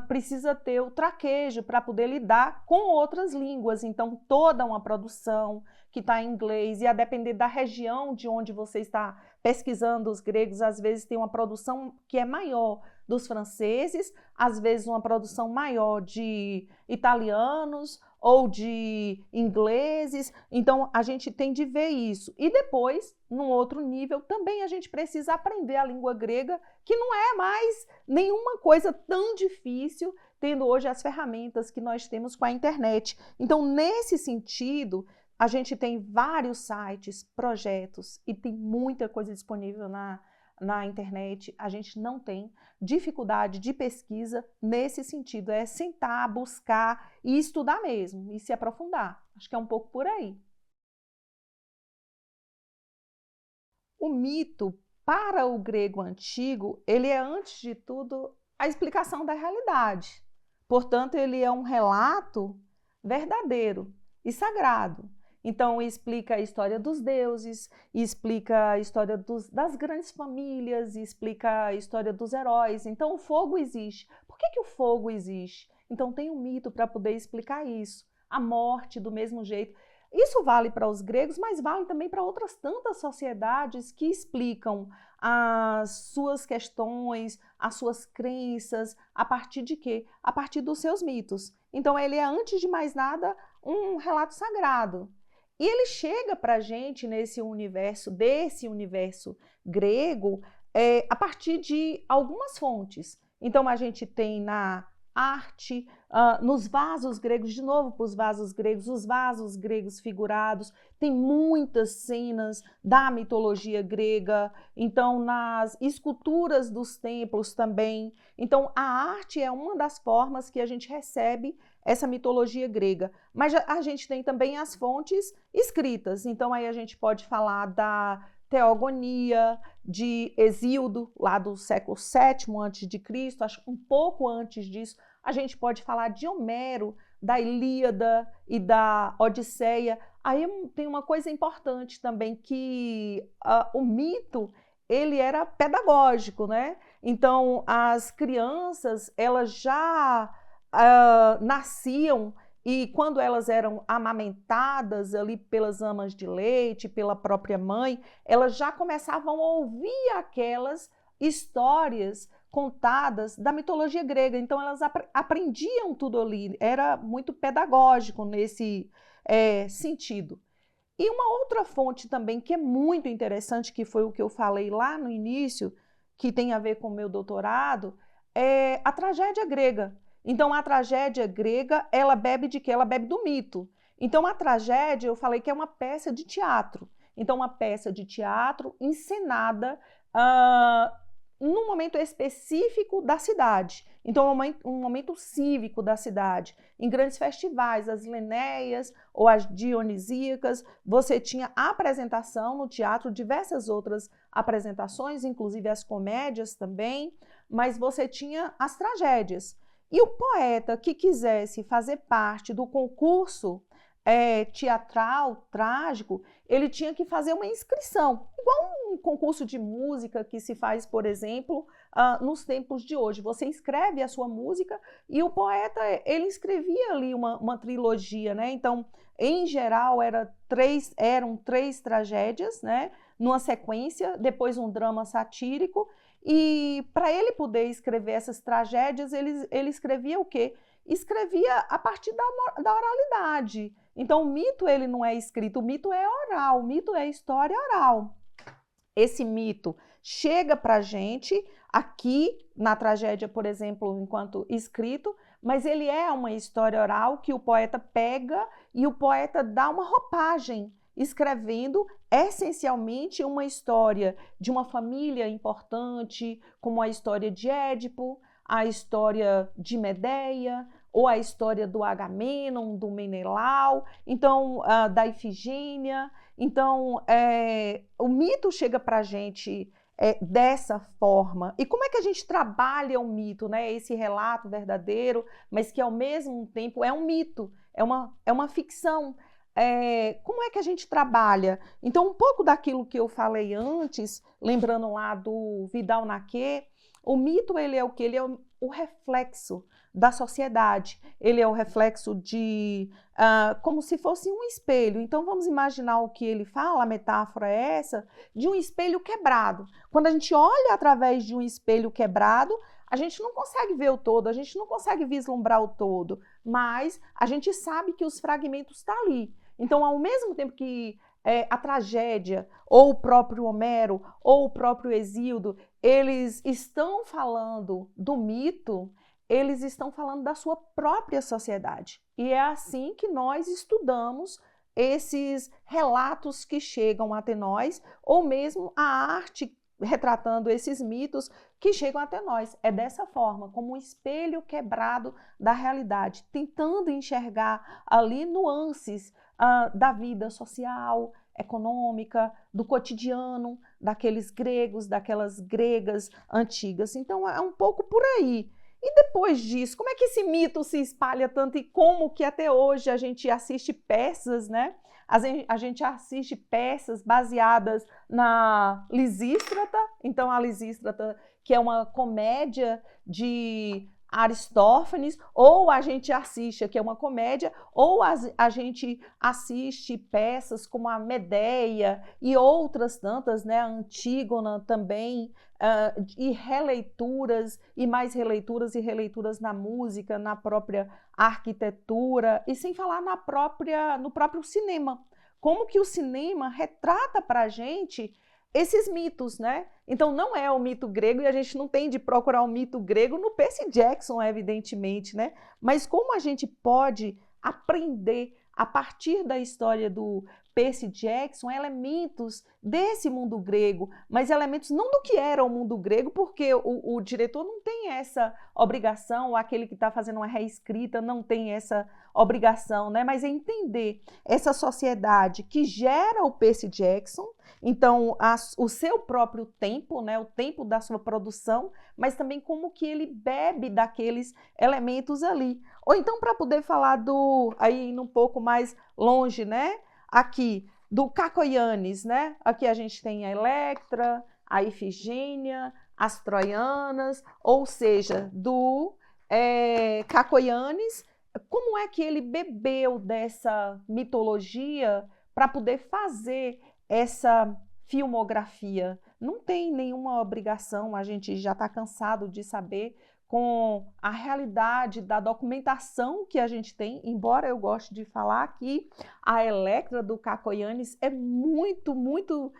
Precisa ter o traquejo para poder lidar com outras línguas. Então, toda uma produção que está em inglês, e a depender da região de onde você está pesquisando os gregos, às vezes tem uma produção que é maior dos franceses, às vezes uma produção maior de italianos ou de ingleses. Então, a gente tem de ver isso. E depois, num outro nível, também a gente precisa aprender a língua grega, que não é mais nenhuma coisa tão difícil, tendo hoje as ferramentas que nós temos com a internet. Então, nesse sentido, a gente tem vários sites, projetos, e tem muita coisa disponível na internet. A gente não tem dificuldade de pesquisa nesse sentido, é sentar, buscar e estudar mesmo, e se aprofundar. Acho que é um pouco por aí. O mito, para o grego antigo, ele é, antes de tudo, a explicação da realidade. Portanto, ele é um relato verdadeiro e sagrado. Então, explica a história dos deuses, explica a história das grandes famílias, explica a história dos heróis. Então, o fogo existe. Por que o fogo existe? Então, tem um mito para poder explicar isso. A morte, do mesmo jeito. Isso vale para os gregos, mas vale também para outras tantas sociedades que explicam as suas questões, as suas crenças, a partir de quê? A partir dos seus mitos. Então, ele é, antes de mais nada, um relato sagrado. E ele chega para a gente desse universo grego, a partir de algumas fontes. Então, a gente tem na arte, nos vasos gregos, de novo para os vasos gregos figurados, tem muitas cenas da mitologia grega, então nas esculturas dos templos também. Então a arte é uma das formas que a gente recebe essa mitologia grega, mas a gente tem também as fontes escritas, então aí a gente pode falar da Teogonia, de Hesíodo, lá do século VII a.C., acho que um pouco antes disso. A gente pode falar de Homero, da Ilíada e da Odisseia. Aí tem uma coisa importante também, que o mito, ele era pedagógico, né? Então, as crianças, elas já nasciam, e quando elas eram amamentadas ali pelas amas de leite, pela própria mãe, elas já começavam a ouvir aquelas histórias contadas da mitologia grega. Então elas aprendiam tudo ali, era muito pedagógico nesse sentido. E uma outra fonte também que é muito interessante, que foi o que eu falei lá no início, que tem a ver com o meu doutorado, é a tragédia grega. Então, a tragédia grega, ela bebe de quê? Ela bebe do mito. Então, a tragédia, eu falei que é uma peça de teatro. Então, uma peça de teatro encenada num momento específico da cidade. Então, um momento cívico da cidade. Em grandes festivais, as Lenéias ou as Dionisíacas, você tinha apresentação no teatro, diversas outras apresentações, inclusive as comédias também, mas você tinha as tragédias. E o poeta que quisesse fazer parte do concurso teatral, trágico, ele tinha que fazer uma inscrição, igual um concurso de música que se faz, por exemplo, nos tempos de hoje. Você escreve a sua música e o poeta, ele escrevia ali uma trilogia, né? Então, em geral, eram três tragédias, né? Numa sequência, depois um drama satírico. E para ele poder escrever essas tragédias, ele escrevia o quê? Escrevia a partir da oralidade. Então, o mito, ele não é escrito, o mito é oral, o mito é história oral. Esse mito chega para a gente aqui na tragédia, por exemplo, enquanto escrito, mas ele é uma história oral que o poeta pega e o poeta dá uma roupagem, escrevendo essencialmente uma história de uma família importante, como a história de Édipo, a história de Medeia, ou a história do Agamenon, do Menelau, então da Ifigênia. Então, o mito chega para a gente dessa forma. E como é que a gente trabalha o mito, né? Esse relato verdadeiro, mas que ao mesmo tempo é um mito, é uma ficção. como é que a gente trabalha? Então, um pouco daquilo que eu falei antes, lembrando lá do Vidal-Naquet, o mito, ele é o quê? Ele é o reflexo da sociedade. Ele é o reflexo como se fosse um espelho. Então, vamos imaginar o que ele fala, a metáfora é essa, de um espelho quebrado. Quando a gente olha através de um espelho quebrado, a gente não consegue ver o todo, a gente não consegue vislumbrar o todo, mas a gente sabe que os fragmentos estão ali. Então, ao mesmo tempo que a tragédia, ou o próprio Homero, ou o próprio Hesíodo, eles estão falando do mito, eles estão falando da sua própria sociedade. E é assim que nós estudamos esses relatos que chegam até nós, ou mesmo a arte retratando esses mitos que chegam até nós. É dessa forma, como um espelho quebrado da realidade, tentando enxergar ali nuances da vida social, econômica, do cotidiano, daqueles gregos, daquelas gregas antigas. Então, é um pouco por aí. E depois disso, como é que esse mito se espalha tanto e como que até hoje a gente assiste peças, né? A gente assiste peças baseadas na Lisístrata. Então, a Lisístrata, que é uma comédia de Aristófanes, ou a gente assiste, que é uma comédia, ou a gente assiste peças como a Medeia e outras tantas, né? A Antígona também, e releituras, e mais releituras e releituras na música, na própria arquitetura, e sem falar no próprio cinema. Como que o cinema retrata para a gente esses mitos, né? Então, não é o mito grego, e a gente não tem de procurar o mito grego no Percy Jackson, evidentemente, né? Mas como a gente pode aprender, a partir da história do Percy Jackson, elementos desse mundo grego, mas elementos não do que era o mundo grego, porque o diretor não tem essa obrigação, ou aquele que está fazendo uma reescrita não tem essa obrigação, né? Mas é entender essa sociedade que gera o Percy Jackson, então o seu próprio tempo, né? O tempo da sua produção, mas também como que ele bebe daqueles elementos ali. Ou então, para poder falar aí indo um pouco mais longe, né? Aqui, do Cacoianes, né? Aqui a gente tem a Electra, a Ifigênia, as Troianas, ou seja, do Cacoianes, como é que ele bebeu dessa mitologia para poder fazer essa filmografia? Não tem nenhuma obrigação, a gente já está cansado de saber, com a realidade da documentação que a gente tem, embora eu goste de falar que a Electra do Cacoianes é muito, muito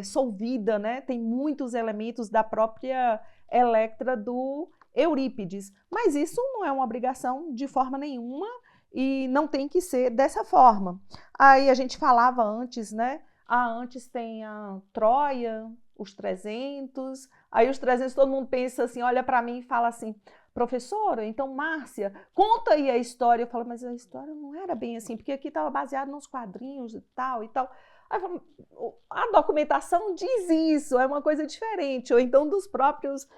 solvida, né? Tem muitos elementos da própria Electra do Eurípides, mas isso não é uma obrigação de forma nenhuma e não tem que ser dessa forma. Aí a gente falava antes, né? Antes tem a Troia, os 300, aí os 300 todo mundo pensa assim, olha para mim e fala assim, professora, então Márcia, conta aí a história. Eu falo, mas a história não era bem assim, porque aqui estava baseado nos quadrinhos e tal e tal. Aí eu falo, a documentação diz isso, é uma coisa diferente, ou então dos próprios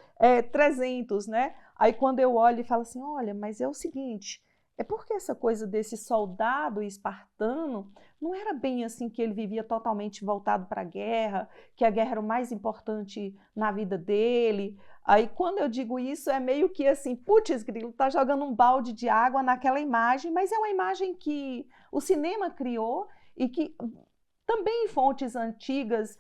300, né? Aí quando eu olho e falo assim, olha, mas é o seguinte, é porque essa coisa desse soldado espartano não era bem assim que ele vivia totalmente voltado para a guerra, que a guerra era o mais importante na vida dele. Aí quando eu digo isso é meio que assim, putz, grilo, tá jogando um balde de água naquela imagem, mas é uma imagem que o cinema criou e que também fontes antigas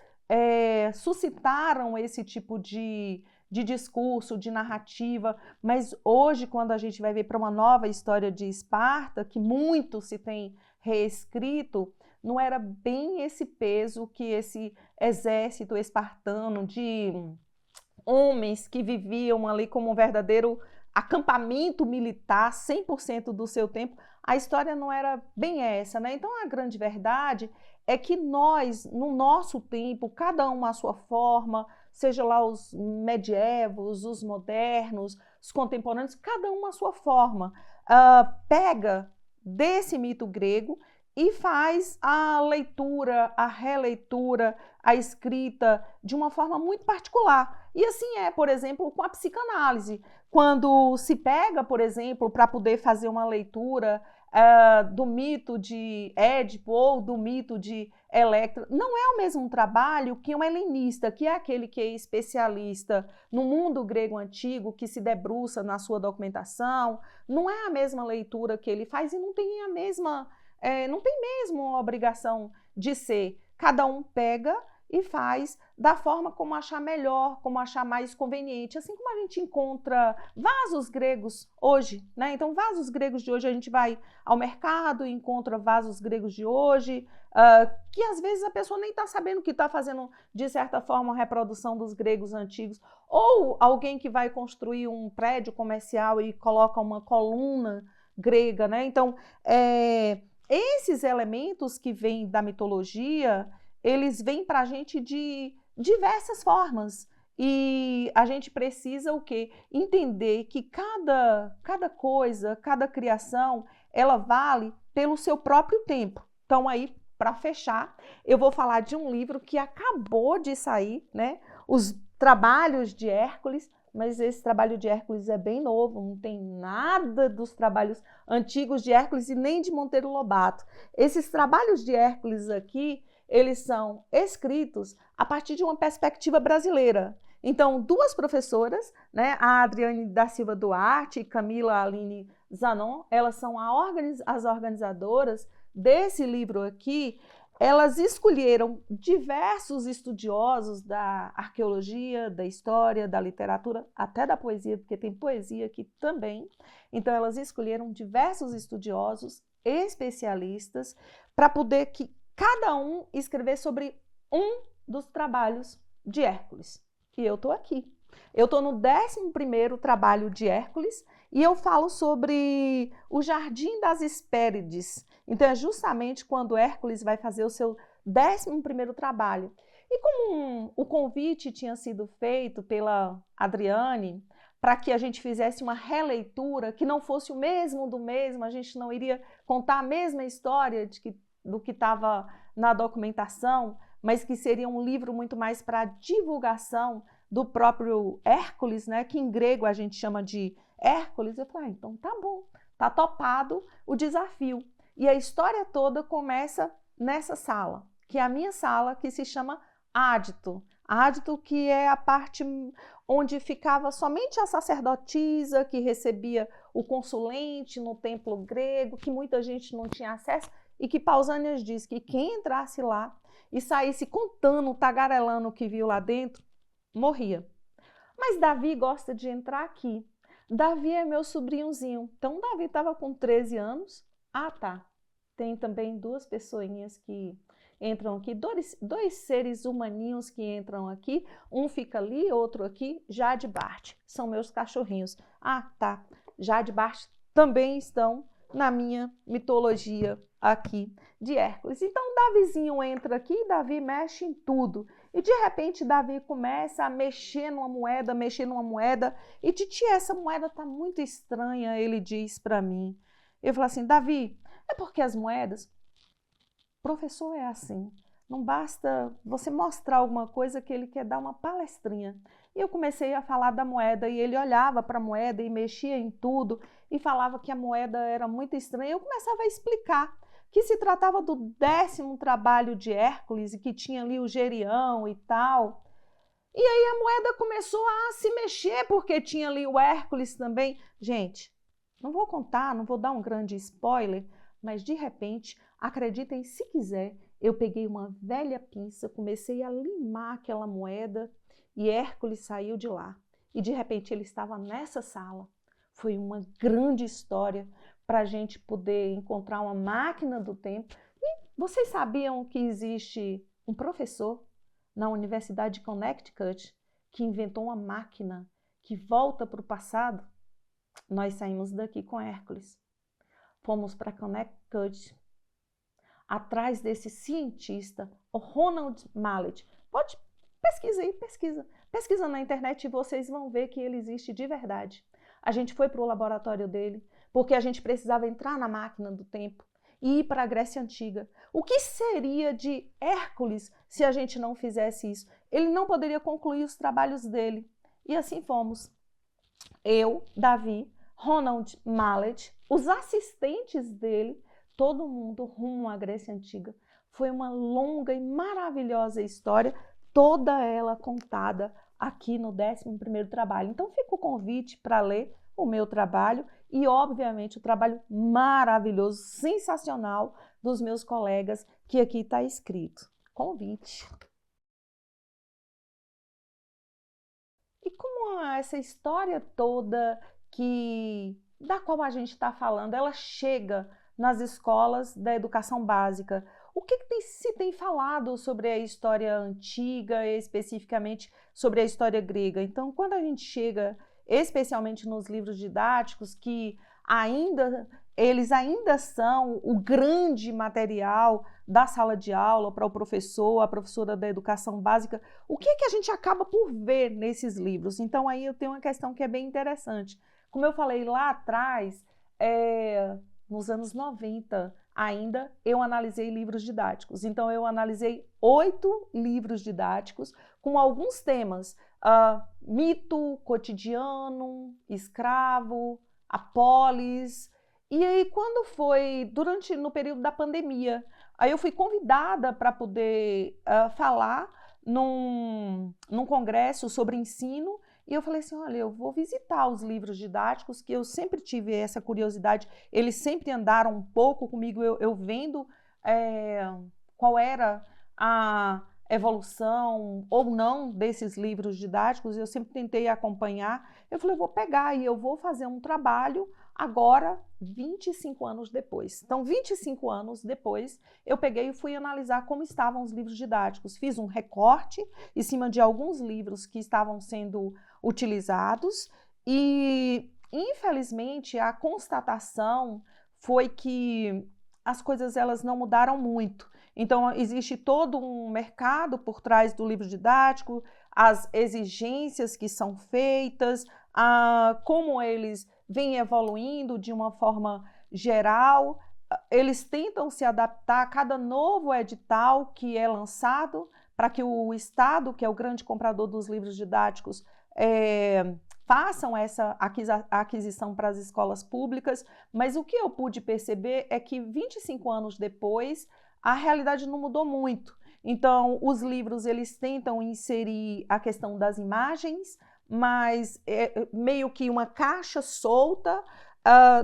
suscitaram esse tipo de discurso, de narrativa, mas hoje, quando a gente vai ver para uma nova história de Esparta, que muito se tem reescrito, não era bem esse peso que esse exército espartano de homens que viviam ali como um verdadeiro acampamento militar 100% do seu tempo, a história não era bem essa, né? Então, a grande verdade é que nós, no nosso tempo, cada um à sua forma, seja lá os medievos, os modernos, os contemporâneos, cada um à sua forma, pega desse mito grego e faz a leitura, a releitura, a escrita de uma forma muito particular. E assim por exemplo, com a psicanálise. Quando se pega, por exemplo, para poder fazer uma leitura do mito de Édipo ou do mito de Electra. Não é o mesmo trabalho que um helenista, que é aquele que é especialista no mundo grego antigo, que se debruça na sua documentação. Não é a mesma leitura que ele faz e não tem a mesma, não tem mesmo a obrigação de ser. Cada um pega e faz da forma como achar melhor, como achar mais conveniente. Assim como a gente encontra vasos gregos hoje, né? Então, vasos gregos de hoje, a gente vai ao mercado e encontra vasos gregos de hoje, que às vezes a pessoa nem está sabendo que está fazendo, de certa forma, uma reprodução dos gregos antigos. Ou alguém que vai construir um prédio comercial e coloca uma coluna grega, né? Então, esses elementos que vêm da mitologia, eles vêm para a gente de diversas formas. E a gente precisa o quê? Entender que cada coisa, cada criação, ela vale pelo seu próprio tempo. Então, aí, para fechar, eu vou falar de um livro que acabou de sair, né? Os Trabalhos de Hércules, mas esse trabalho de Hércules é bem novo, não tem nada dos trabalhos antigos de Hércules e nem de Monteiro Lobato. Esses trabalhos de Hércules aqui, eles são escritos a partir de uma perspectiva brasileira. Então, duas professoras, né, a Adriane da Silva Duarte e Camila Aline Zanon, elas são as organizadoras desse livro aqui. Elas escolheram diversos estudiosos da arqueologia, da história, da literatura, até da poesia, porque tem poesia aqui também. Então, elas escolheram diversos estudiosos, especialistas, para poder que cada um escrever sobre um dos trabalhos de Hércules. E eu estou aqui. Eu estou no 11º trabalho de Hércules e eu falo sobre o Jardim das Hespérides. Então, é justamente quando Hércules vai fazer o seu 11º trabalho. E como o convite tinha sido feito pela Adriane, para que a gente fizesse uma releitura, que não fosse o mesmo do mesmo, a gente não iria contar a mesma história do que estava na documentação, mas que seria um livro muito mais para divulgação do próprio Hércules, né, que em grego a gente chama de Hércules. Eu falei, então tá bom, tá topado o desafio. E a história toda começa nessa sala, que é a minha sala, que se chama Ádito. Ádito, que é a parte onde ficava somente a sacerdotisa, que recebia o consulente no templo grego, que muita gente não tinha acesso, e que Pausanias diz que quem entrasse lá e saísse contando, tagarelando o que viu lá dentro, morria. Mas Davi gosta de entrar aqui. Davi é meu sobrinhozinho. Então, Davi estava com 13 anos. Ah, tá. Tem também duas pessoinhas que entram aqui, dois seres humaninhos que entram aqui. Um fica ali, outro aqui. Jade e Bart são meus cachorrinhos. Ah, tá. Jade e Bart também estão na minha mitologia aqui de Hércules. Então, Davizinho entra aqui, Davi mexe em tudo. E, de repente, Davi começa a mexer numa moeda. E, Titi, essa moeda está muito estranha, ele diz para mim. Eu falo assim, Davi, é porque as moedas... Professor, é assim. Não basta você mostrar alguma coisa que ele quer dar uma palestrinha. E eu comecei a falar da moeda e ele olhava para a moeda e mexia em tudo e falava que a moeda era muito estranha. Eu começava a explicar que se tratava do 10º trabalho de Hércules e que tinha ali o Gerião e tal. E aí a moeda começou a se mexer porque tinha ali o Hércules também. Gente, não vou contar, não vou dar um grande spoiler, mas de repente, acreditem se quiser, eu peguei uma velha pinça, comecei a limar aquela moeda e Hércules saiu de lá. E de repente ele estava nessa sala. Foi uma grande história para a gente poder encontrar uma máquina do tempo. E vocês sabiam que existe um professor na Universidade de Connecticut que inventou uma máquina que volta para o passado? Nós saímos daqui com Hércules. Fomos para Connecticut, atrás desse cientista, o Ronald Mallet. Pode pesquisar aí, pesquisa na internet e vocês vão ver que ele existe de verdade. A gente foi para o laboratório dele, porque a gente precisava entrar na máquina do tempo e ir para a Grécia Antiga. O que seria de Hércules se a gente não fizesse isso? Ele não poderia concluir os trabalhos dele. E assim fomos. Eu, Davi, Ronald Mallet, os assistentes dele, todo mundo rumo à Grécia Antiga. Foi uma longa e maravilhosa história, toda ela contada aqui no 11º trabalho. Então fica o convite para ler o meu trabalho e, obviamente, o trabalho maravilhoso, sensacional dos meus colegas, que aqui está escrito. Convite. E como essa história toda da qual a gente está falando, ela chega nas escolas da educação básica? O que se tem falado sobre a história antiga, especificamente sobre a história grega? Então, quando a gente chega, especialmente nos livros didáticos, que eles ainda são o grande material da sala de aula para o professor, a professora da educação básica, o que a gente acaba por ver nesses livros? Então, aí eu tenho uma questão que é bem interessante. Como eu falei lá atrás, nos anos 90 ainda, eu analisei livros didáticos. Então, eu analisei 8 livros didáticos com alguns temas: mito, cotidiano, escravo, a polis. E aí, quando foi no período da pandemia, aí eu fui convidada para poder falar num congresso sobre ensino. E eu falei assim, olha, eu vou visitar os livros didáticos, que eu sempre tive essa curiosidade, eles sempre andaram um pouco comigo, eu vendo qual era a evolução ou não desses livros didáticos, eu sempre tentei acompanhar. Eu falei, eu vou pegar e eu vou fazer um trabalho agora, 25 anos depois. Então, 25 anos depois, eu peguei e fui analisar como estavam os livros didáticos. Fiz um recorte em cima de alguns livros que estavam sendo utilizados e, infelizmente, a constatação foi que as coisas elas não mudaram muito. Então, existe todo um mercado por trás do livro didático, as exigências que são feitas, como eles vêm evoluindo de uma forma geral, eles tentam se adaptar a cada novo edital que é lançado para que o Estado, que é o grande comprador dos livros didáticos, façam essa aquisição para as escolas públicas, mas o que eu pude perceber é que 25 anos depois, a realidade não mudou muito. Então, os livros, eles tentam inserir a questão das imagens, mas meio que uma caixa solta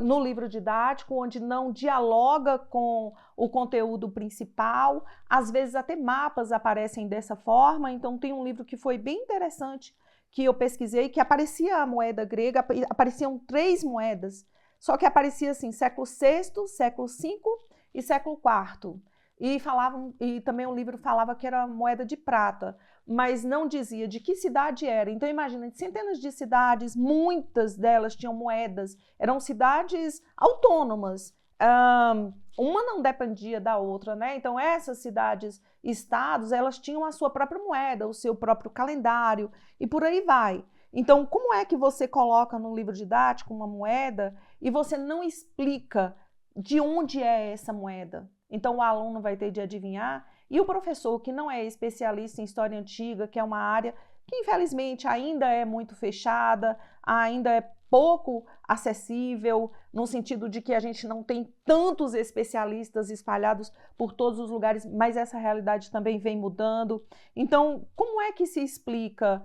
no livro didático, onde não dialoga com o conteúdo principal. Às vezes até mapas aparecem dessa forma. Então tem um livro que foi bem interessante, que eu pesquisei, que aparecia a moeda grega, apareciam 3 moedas, só que aparecia assim, século VI, século V e século IV. E também o livro falava que era moeda de prata, mas não dizia de que cidade era. Então imagina, centenas de cidades, muitas delas tinham moedas, eram cidades autônomas, uma não dependia da outra, né? Então essas cidades, estados, elas tinham a sua própria moeda, o seu próprio calendário e por aí vai. Então como é que você coloca no livro didático uma moeda e você não explica de onde é essa moeda? Então o aluno vai ter de adivinhar, e o professor que não é especialista em história antiga, que é uma área que infelizmente ainda é muito fechada, ainda é pouco acessível, no sentido de que a gente não tem tantos especialistas espalhados por todos os lugares, mas essa realidade também vem mudando. Então, como é que se explica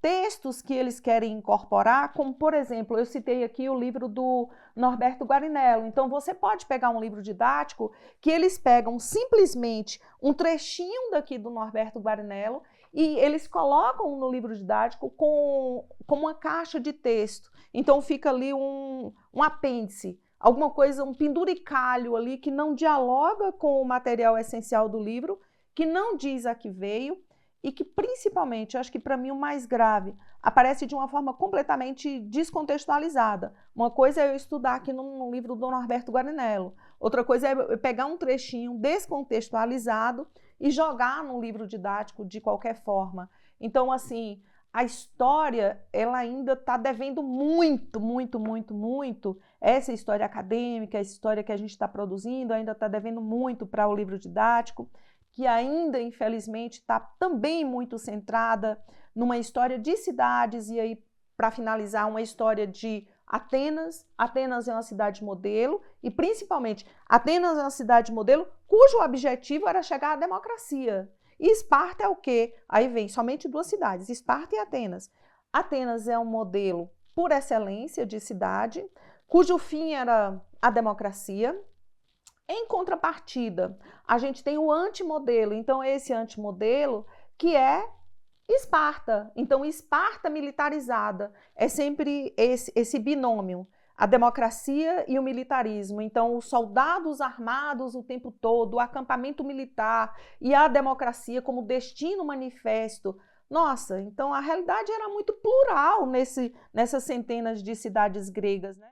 textos que eles querem incorporar, como, por exemplo, eu citei aqui o livro do Norberto Guarinello. Então, você pode pegar um livro didático que eles pegam simplesmente um trechinho daqui do Norberto Guarinello e eles colocam no livro didático com uma caixa de texto. Então, fica ali um apêndice, alguma coisa, um penduricalho ali que não dialoga com o material essencial do livro, que não diz a que veio, e que principalmente, eu acho que para mim o mais grave, aparece de uma forma completamente descontextualizada. Uma coisa é eu estudar aqui no livro do Norberto Guarinello, outra coisa é eu pegar um trechinho descontextualizado e jogar no livro didático de qualquer forma. Então, assim, a história, ela ainda está devendo muito, muito, muito, muito. Essa história acadêmica, essa história que a gente está produzindo, ainda está devendo muito para o livro didático, que ainda, infelizmente, está também muito centrada numa história de cidades, e aí, para finalizar, uma história de Atenas é uma cidade modelo e, principalmente, Atenas é uma cidade modelo cujo objetivo era chegar à democracia. E Esparta é o quê? Aí vem somente duas cidades, Esparta e Atenas. Atenas é um modelo por excelência de cidade, cujo fim era a democracia. Em contrapartida, a gente tem o antimodelo. Então, esse antimodelo que é Esparta. Então, Esparta militarizada é sempre esse binômio, a democracia e o militarismo. Então, os soldados armados o tempo todo, o acampamento militar e a democracia como destino manifesto. Nossa, então a realidade era muito plural nessas centenas de cidades gregas, né?